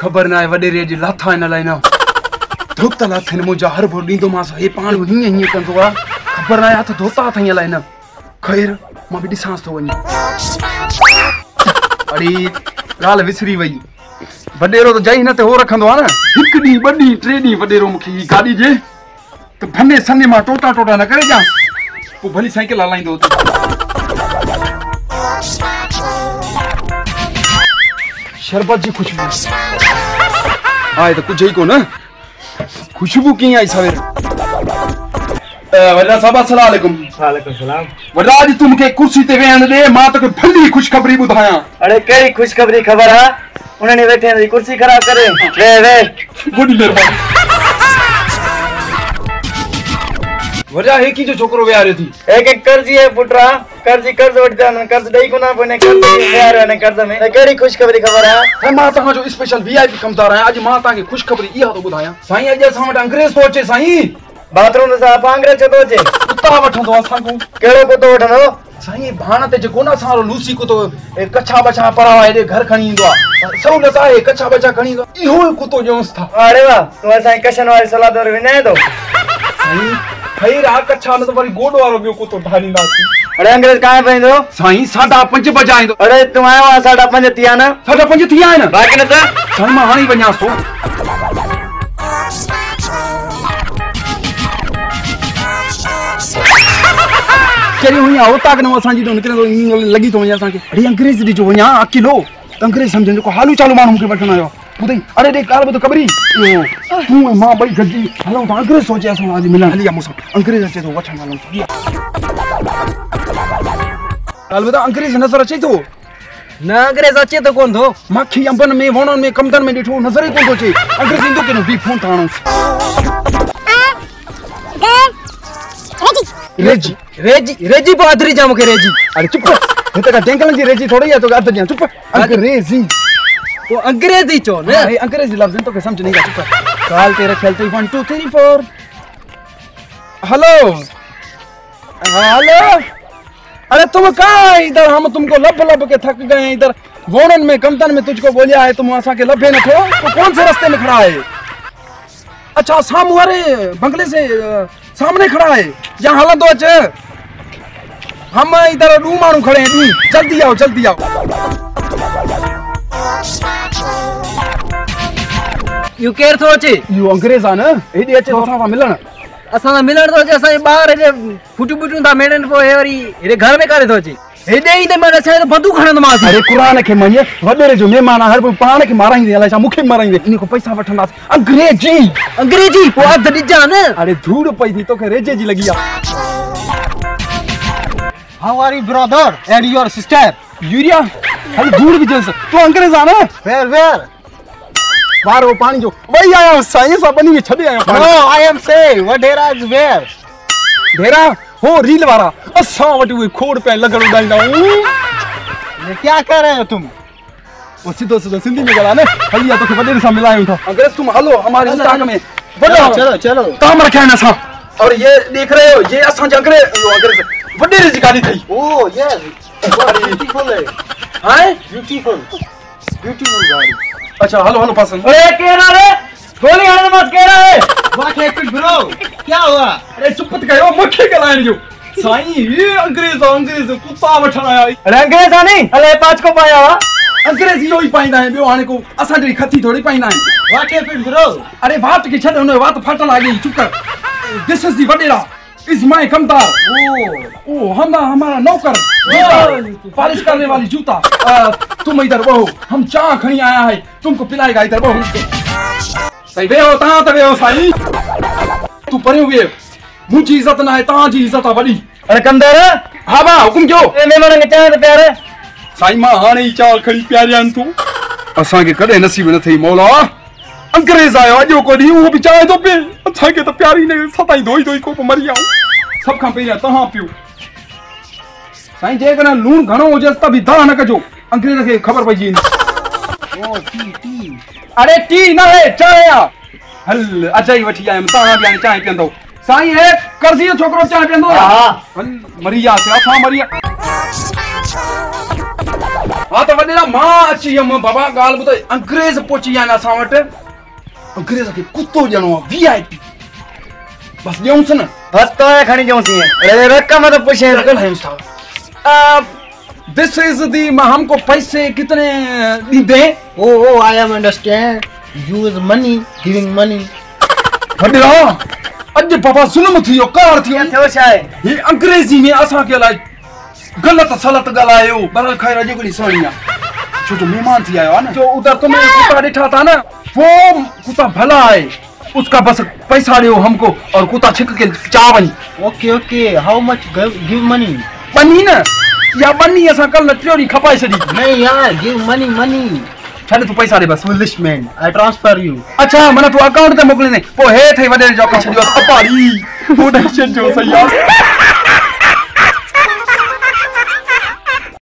खबर ना है वडे रेज लाथा इन लाइन धोता लाथे ने मुझा हर भो दींदो मास हे पान हिं हिं कंदो आ खबर ना हथ धोता थ लाइन खैर मां भी दिसांस तो वनी अड़ी गाल विसरी वई वडेरो तो जई न ते हो रखंदो आ न एक डी बडी ट्रे डी वडेरो मुखी गाड़ी जे तो भन्ने सन्ने मा टोटा टोटा न करे जा को भली साइकिल हलाइंदो शरबत जी खुशबू आए तो कुछ ही को ना खुशबू की आई सवेर वड्डा साहब अस्सलाम वालेकुम। वालेकुम सलाम। वड्डा आज तुम के कुर्सी ते वेहण दे मां तो भली खुशखबरी बुधाया। अरे केड़ी खुशखबरी खबर है उन्हें बैठे दी कुर्सी खराब करे वे गुड मेहरबानी वड्डा हे की जो छोकरो वे आ रही थी एक कर्जी है पुटरा कर्ज वठदा न कर्ज दई कोना पने कर्ज वे आ रहे कर्ज में केड़ी खुशखबरी खबर है मां ता जो स्पेशल वीआईपी कमदार है आज मां ता के खुशखबरी इहा तो बुधाया साईं आज असा वट अंग्रेज तो अचे साईं बाथरूम सा अंग्रेज तो अचे कुत्ता वठंदो असा को केड़ो कुत्तो वठंदो साईं भाण ते जो ना सारो लूसी को तो कच्छा बछा परावा एडे घर खणी इंदो आ सहूलत आहे कच्छा बछा खणी इंदो इहो कुत्तो जोंस था अरे वाह तू साईं कशन वाली सलादर विनाए तो साईं खैर आ कच्छा न तो वरी गोडो वारो बियो कुत्तो ढालींदासी अरे अंग्रेज काहे पइंदो साईं 5:30 बजाइंदो अरे तू आयो 5:30 थिया न 5:30 थिया न बाकी न त साईं मां हाणी वञा सो चली हुई आओ ताक न असांजी तो निकरे तो लगी तो वञा असांखे अरे अंग्रेज दी जो वञा अकेलो त अंग्रेज समझन जो हालू चालू माण्हू के वठण आयो बुधई अरे दे कार बुध कबरी तू मां बई गजी हलो त अंग्रेज सोचे असां आज मिलन हलिया मुसा अंग्रेज अचे तो वठण हलो काल बुध अंग्रेज नजर अचे तो न अंग्रेज अचे तो कोन थो माखी अंबन में वणन में कमदन में डिठो नजर ही कोन तो अचे अंग्रेज इंदो के न बी फोन ताणो रेजी रेजी रेजी पो अधरी जा मुके रेजी अरे चुप हिते का डेंकलन जी रेजी थोड़ी है तो अध जा चुप अंग्रेजी तो अंग्रेजी चो ने ए अंग्रेजी लफ्ज तो के समझ नहीं का चुप काल तेरे खेलते 1 2 3 4 हेलो हेलो अरे तुम कहां इधर हम तुमको लब लब के थक गए इधर वोणन में कमतन में तुझको बोलिया है तुम आसा के लबे न थो तो कौन से रास्ते में खड़ा है अच्छा सामू वाले बंगले से सामने खड़ा है यहाँ हलन तो अच्छे हम इधर दू मानू खड़े हैं जल्दी आओ यू केर थो अचे यू अंग्रेज आ न एडी अचे तो असा मिलन असा मिलन तो अचे असा बाहर जे फुटू फुटू ता मेडन पो हे वरी हे घर में कारे थो अचे हेडे ही ते मैं असा तो बंदूक खणंद मास अरे कुरान के मने वडेरे जो मेहमान हर पाण के माराई अला मुखे माराई इन को पैसा वठंदा अंग्रेजी पो अध दिजा न अरे धूड़ पई थी तो के रेजे जी लगी आ how are you brother and your sister यूरिया हल धूड़ भी जस तो अंग्रेज आ न वेयर बाहर वो पानी जो वही आया साइंस अपनी में छड़े आया नो आई एम से वडेरा इज वेयर ढेरा हो रील वाला असा वट हुए खोड़ पे लगन उड़ाइंदा ये क्या कर रहे हो तुम वो सीधो सिंधी में गला ने हलिया तो के वडेरे सा मिलायो था अंग्रेज तुम हलो हमारे स्टाक में बढ़ो चलो काम रखे न सा और ये देख रहे हो ये असा अंग्रेज वडेरे जी गाड़ी थई ओ यस ब्यूटीफुल है हाय ब्यूटीफुल गाड़ी अच्छा हलो पसंद अरे केरा रे गोली आने मत केरा है व्हाट हैपेंड ब्रो क्या हुआ अरे चुप मत करो मुखे के लाइन जो साईं ये अंग्रेज कुत्ता वठण आया अरे अंग्रेज आ नहीं अले पांच को पाया वा अंग्रेज यो ही पाइंदा है बियो हाने को असा जड़ी खती थोड़ी पाइंदा है व्हाट हैपेंड ब्रो अरे बात के छड उन बात फट लागी चुप कर दिस इज दी वडेरा इज माय कमदार ओ हमारा नौकर पालिश करने वाली जूता तुम इधर बहो हम चाय खणी आया है तुमको पिलाएगा इधर बहो सही वे हो ता तवे हो साईं तू परे हुए मुझी इज्जत ना है ता जी इज्जत वडी अरे कमदार हां बा हुकुम जो ए मेहमान के चाय ते प्यारे साईं मां हाने ही चाल खणी प्यारियान तू असा के कदे नसीब न थई मौला अंग्रेज आयो अजो को दी वो भी चाय तो पे अच्छा के तो प्यारी ने सताई धोई को मरी आऊं सब खां पहिया तहां पियो साईं जे कना लूण घणो हो जस तभी दा न कजो अंग्रेज के खबर पई जी ओ टी अरे टी ना है चाय हल अजई वठी आयम तहां भी चाय पियंदो साईं हे करसी जो छोकरो चाय पियंदो हां मरी या से असा मरी हां तो वडेरा मां अची हम बाबा गाल बुत अंग्रेज पोची आना असा वट अंग्रेज के कुत्तो जणो वीआईपी बस ॾियूं सन हतो खणी जाऊं सी अरे रकम तो पूछे लगल है साहब दिस इज दी हमको पैसे कितने दीदे ओ I am understand use money giving money वडेरा अज बाबा जुल्म थियो कार थियो थियो छाए ये अंग्रेजी में असा के लाई गलत सलत गलायो बरल खैर अजगड़ी सोनिया जो मेहमान थी आयो ना जो उधर तुम्हें कुत्ता दिखा था ना वो कुत्ता भला है उसका बस पैसा दो हमको और कुत्ता छिक के चावन okay okay how much give money बनी ना या बनी असा कल न त्योरी खपाई छडी नहीं यार गिव मनी मनी छने तू पैसा दे बस foolish man I transfer you अच्छा मने तू अकाउंट ते मोकले ने पो हे थई वडे जो छडियो अपारी तू टेंशन जो सही यार